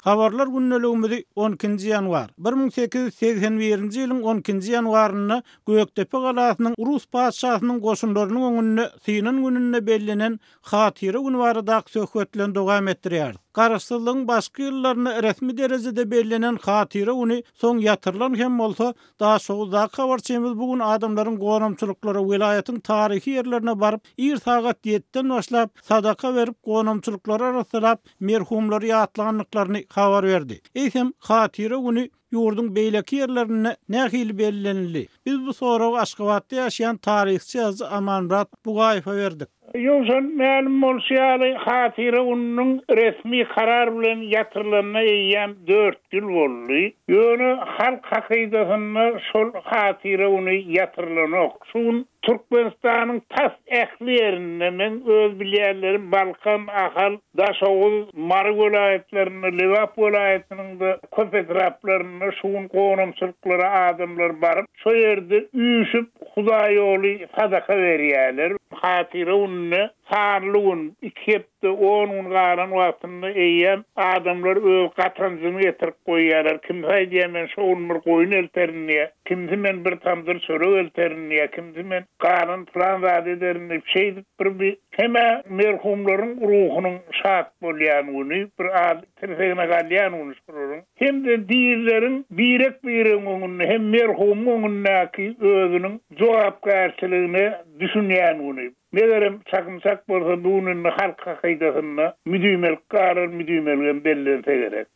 Habarlar günneligimizi 12-nji ýanwar. 1881-nji ýylyň 12-nji ýanwaryny Gökdepe galasynyň Rus patyşasynyň goşunlarynyň öňünde synan gününe bellenen Hatyra güni barada söhbetlen dowam etdirýär. Garaşsyzlygyň başga ýyllaryny resmi derejede bellenen Hatyra güni soň ýatyrylan hem bolsa daha şowda habarçymyz bugun adamlaryň gonomçylyklary vilayatyň tarihi ýerlerine baryp ir sagat 7-den başlap sadaka berip gonomçylyklary arasynda merhumlary ýatlanlyklaryny habar berdi. Eýsem Hatyra güni ýurdun beýleki ýerlerine nähili bellenildi. Biz bu soragy Aşgabatda ýaşaýan tarihçi Amanrat Bugaýewa berdik. Ýoşan ma'lum bolýar Hatyra güniň resmi karar bilen ýatyrylyna ýan 4 ýyl boldy. Ýöne halk hakydatyny şol Hatyra güni ýatyrylanok. Şun Türkmenistanyň tas ähliýerinden öz bilýärlerim Balkan, Ahal, Daşoğuz, Marı vilayetlerini, Lewap vilayetynyň da köp etraplaryny şuň gonomçylyklary adamlar baryp, şo ýerde üýüşüp Hudaý ýoly sadaka berýärler. Hatyra güni sarlygyn 2-10 garan wagtynda eýen adamlar öz gatanjyny getirip goýýarlar. Kim haýdýar şoň bir goýun elterinýe, kimdi men bir tamdyr çörek elterinýe, kimdi men garan plan wagtlaryny şeýdip bir heme merhumlaryň ruhunyň şat bolýan güni bir terfegine galýan güni şururun. Hem de diýillerin birek öňünde hem merhum öňündäki özüniň jogapkärçiligini düşünýän güni. Megerem çakymsak bolsa bu günün halk hakydatyny müdümel garar müdümelgen bellerse gerek.